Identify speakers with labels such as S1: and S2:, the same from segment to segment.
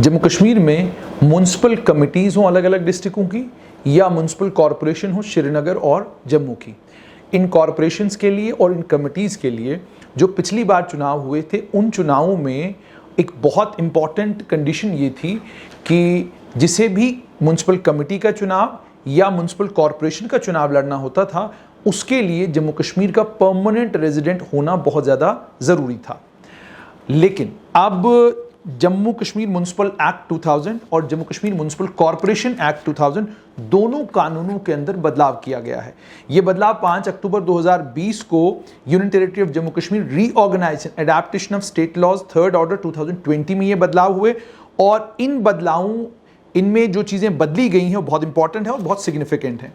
S1: जम्मू कश्मीर में municipal committees हों अलग अलग डिस्ट्रिक्टों की या म्यूनसिपल कॉरपोरेशन हो श्रीनगर और जम्मू की, इन कॉरपोरेशंस के लिए और इन कमिटीज़ के लिए जो पिछली बार चुनाव हुए थे उन चुनावों में एक बहुत इम्पॉर्टेंट कंडीशन ये थी कि जिसे भी म्यूनसिपल कमिटी का चुनाव या म्यूनसिपल कॉरपोरेशन का चुनाव लड़ना होता था उसके लिए जम्मू कश्मीर का परमानेंट रेजिडेंट होना बहुत ज़्यादा ज़रूरी था। लेकिन अब जम्मू कश्मीर म्यूनसिपल एक्ट 2000 और Jammu Kashmir municipal corporation act 2000 दोनों कानूनों के अंदर बदलाव किया गया है। यह बदलाव 5 अक्टूबर 2020 को union territory of Jammu Kashmir reorganisation adaptation of state laws third order 2020 में ये बदलाव हुए और इन बदलावों इनमें जो चीज़ें बदली गई हैं वो बहुत इंपॉर्टेंट है और बहुत सिग्निफिकेंट है।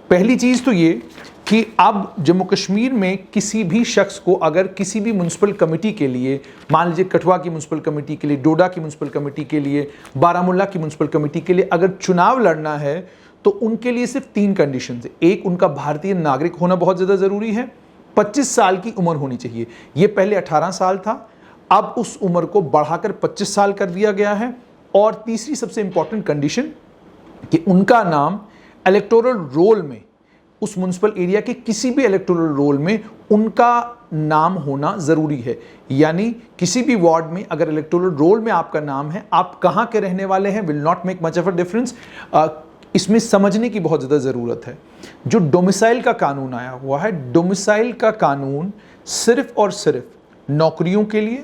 S1: पहली चीज़ तो ये कि अब जम्मू कश्मीर में किसी भी शख्स को अगर किसी भी म्यूनसिपल कमेटी के लिए, मान लीजिए कठुआ की म्यूनसिपल कमेटी के लिए, डोडा की म्यूनसिपल कमेटी के लिए, बारामूला की म्यूनसिपल कमेटी के लिए अगर चुनाव लड़ना है तो उनके लिए सिर्फ 3 कंडीशन है। एक, उनका भारतीय नागरिक होना बहुत ज़्यादा ज़रूरी है, 25 साल की उम्र होनी चाहिए। ये पहले 18 साल था, अब उस उम्र को बढ़ाकर 25 साल कर दिया गया है। और तीसरी सबसे इंपॉर्टेंट कंडीशन कि उनका नाम इलेक्टोरल रोल में, उस म्यूनसिपल एरिया के किसी भी इलेक्टोरल रोल में उनका नाम होना ज़रूरी है। यानी किसी भी वार्ड में अगर इलेक्टोरल रोल में आपका नाम है, आप कहाँ के रहने वाले हैं will not make much of a difference. इसमें समझने की बहुत ज़्यादा ज़रूरत है। जो डोमिसाइल का कानून आया हुआ है, डोमिसाइल का कानून सिर्फ और सिर्फ नौकरियों के लिए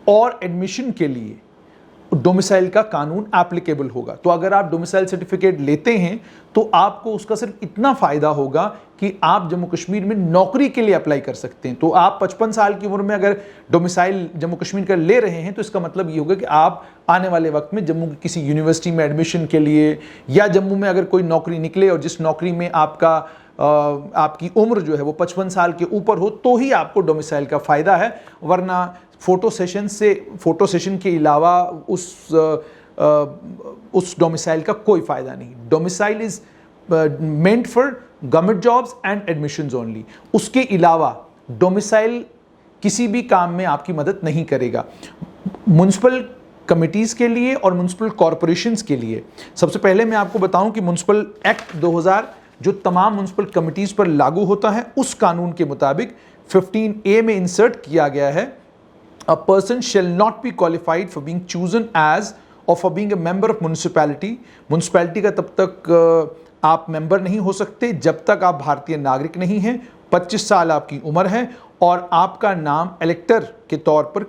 S1: और एडमिशन के लिए डोमिसाइल का कानून एप्लीकेबल होगा। तो अगर आप डोमिसाइल सर्टिफिकेट लेते हैं तो आपको उसका सिर्फ इतना फ़ायदा होगा कि आप जम्मू कश्मीर में नौकरी के लिए अप्लाई कर सकते हैं। तो आप 55 साल की उम्र में अगर डोमिसाइल जम्मू कश्मीर का ले रहे हैं तो इसका मतलब ये होगा कि आप आने वाले वक्त में जम्मू की किसी यूनिवर्सिटी में एडमिशन के लिए या जम्मू में अगर कोई नौकरी निकले और जिस नौकरी में आपकी उम्र जो है वो 55 साल के ऊपर हो तो ही आपको डोमिसाइल का फ़ायदा है, वरना फोटो सेशन के अलावा उस डोमिसाइल का कोई फ़ायदा नहीं। Domicile is meant for government jobs and admissions only. उसके अलावा डोमिसाइल किसी भी काम में आपकी मदद नहीं करेगा। म्यूनसिपल कमिटीज़ के लिए और म्यूनसिपल कॉरपोरेशंस के लिए सबसे पहले मैं आपको बताऊं कि म्यूनसिपल एक्ट 2000 जो तमाम म्यूनसिपल कमिटीज़ पर लागू होता है उस कानून के मुताबिक 15A में इंसर्ट किया गया है, A person shall not be qualified for being chosen as or for being a member of municipality. Municipality का तब तक आप मेंबर नहीं हो सकते जब तक आप भारतीय नागरिक नहीं हैं, 25 साल आपकी उम्र है और आपका नाम इलेक्टर के तौर पर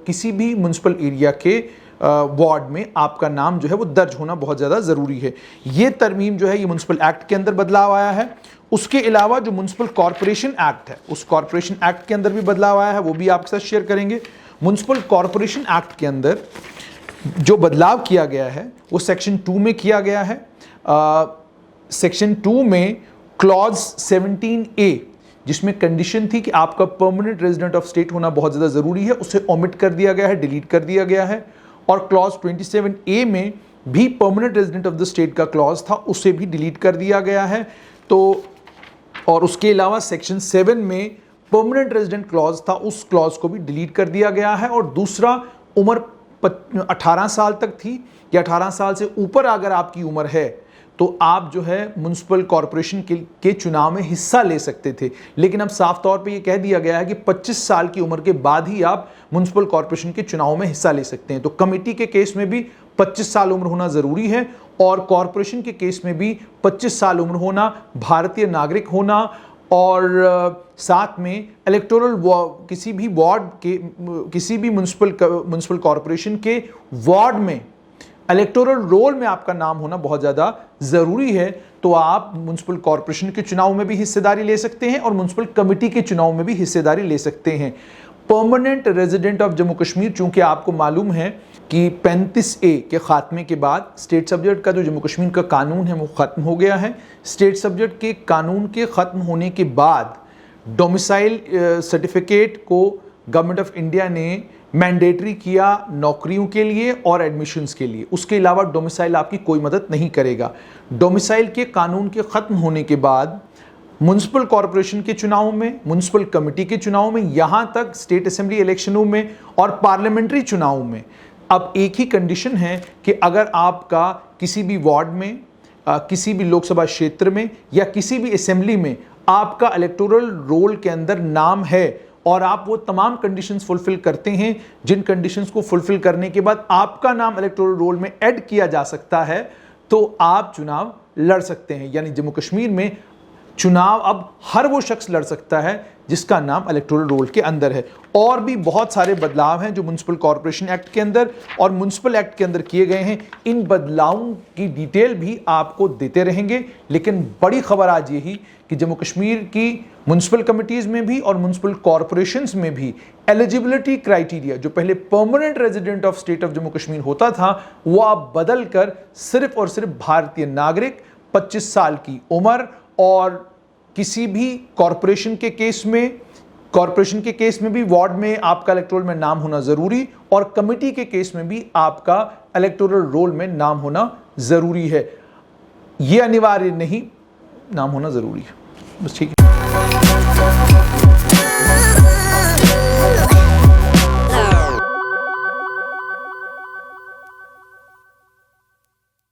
S1: किसी भी म्यूनसिपल एरिया के वार्ड में आपका नाम जो है वो दर्ज होना बहुत ज़्यादा ज़रूरी है। ये तरमीम जो है ये म्यूनसिपल एक्ट के अंदर बदलाव आया है। उसके अलावा जो म्यूनसिपल कॉरपोरेशन एक्ट है उस कॉरपोरेशन एक्ट के अंदर भी बदलाव आया है, वो भी आपके साथ शेयर करेंगे। म्यूनसिपल कॉरपोरेशन एक्ट के अंदर जो बदलाव किया गया है वो सेक्शन 2 में किया गया है। सेक्शन 2 में क्लॉज 17A जिसमें कंडीशन थी कि आपका परमानेंट रेजिडेंट ऑफ स्टेट होना बहुत ज़्यादा ज़रूरी है, उसे ओमिट कर दिया गया है, डिलीट कर दिया गया है। और क्लॉज 27A में भी permanent resident of the state का क्लॉज था, उसे भी डिलीट कर दिया गया है। तो और उसके अलावा सेक्शन 7 में परमानेंट रेजिडेंट क्लॉज था, उस क्लॉज को भी डिलीट कर दिया गया है। और दूसरा, उम्र 18 साल तक थी या 18 साल से ऊपर अगर आपकी उम्र है तो आप जो है म्यूनसिपल कॉरपोरेशन के चुनाव में हिस्सा ले सकते थे। लेकिन अब साफ तौर पे ये कह दिया गया है कि 25 साल की उम्र के बाद ही आप म्यूनसिपल कॉरपोरेशन के चुनाव में हिस्सा ले सकते हैं। तो कमेटी के केस में भी 25 साल उम्र होना ज़रूरी है और कॉरपोरेशन के केस में भी 25 साल उम्र होना, भारतीय नागरिक होना और साथ में इलेक्टोरल किसी भी वार्ड के किसी भी म्यूनसिपल कॉरपोरेशन के वार्ड में इलेक्टोरल रोल में आपका नाम होना बहुत ज़्यादा ज़रूरी है। तो आप म्यूनसिपल कॉरपोरेशन के चुनाव में भी हिस्सेदारी ले सकते हैं और म्यूनसिपल कमेटी के चुनाव में भी हिस्सेदारी ले सकते हैं। Permanent resident of Jammu Kashmir, चूंकि आपको मालूम है कि 35A के खात्मे के बाद स्टेट सब्जेक्ट का जो जम्मू कश्मीर का कानून है वो ख़त्म हो गया है। स्टेट सब्जेक्ट के कानून के ख़त्म होने के बाद डोमिसाइल सर्टिफिकेट को गवर्नमेंट ऑफ इंडिया ने मैंडेटरी किया नौकरियों के लिए और एडमिशन्स के लिए। उसके अलावा डोमिसाइल आपकी कोई मदद नहीं करेगा। डोमिसाइल के कानून के ख़त्म होने के बाद म्यूनसिपल कॉरपोरेशन के चुनाव में, म्यूनसिपल कमेटी के चुनाव में, यहाँ तक स्टेट असेंबली इलेक्शनों में और पार्लियामेंट्री चुनाव में अब एक ही कंडीशन है कि अगर आपका किसी भी वार्ड में, किसी भी लोकसभा क्षेत्र में या किसी भी असेंबली में आपका इलेक्टोरल रोल के अंदर नाम है और आप वो तमाम कंडीशंस फुलफिल करते हैं, जिन कंडीशंस को फुलफिल करने के बाद आपका नाम इलेक्टोरल रोल में ऐड किया जा सकता है, तो आप चुनाव लड़ सकते हैं। यानी जम्मू कश्मीर में चुनाव अब हर वो शख्स लड़ सकता है जिसका नाम इलेक्टोरल रोल के अंदर है। और भी बहुत सारे बदलाव हैं जो म्युनिसिपल कॉर्पोरेशन एक्ट के अंदर और म्युनिसिपल एक्ट के अंदर किए गए हैं। इन बदलावों की डिटेल भी आपको देते रहेंगे, लेकिन बड़ी खबर आज यही कि जम्मू कश्मीर की म्युनिसिपल कमिटीज में भी और म्युनिसिपल कॉर्पोरेशंस में भी एलिजिबिलिटी क्राइटेरिया, जो पहले permanent resident of state of Jammu Kashmir होता था, वो अब बदल कर सिर्फ और सिर्फ भारतीय नागरिक, 25 साल की उम्र और किसी भी कॉर्पोरेशन के केस में भी वार्ड में आपका इलेक्टोरल में नाम होना जरूरी और कमेटी के केस में भी आपका इलेक्टोरल रोल में नाम होना जरूरी है। यह अनिवार्य नहीं, नाम होना जरूरी है, बस। ठीक है।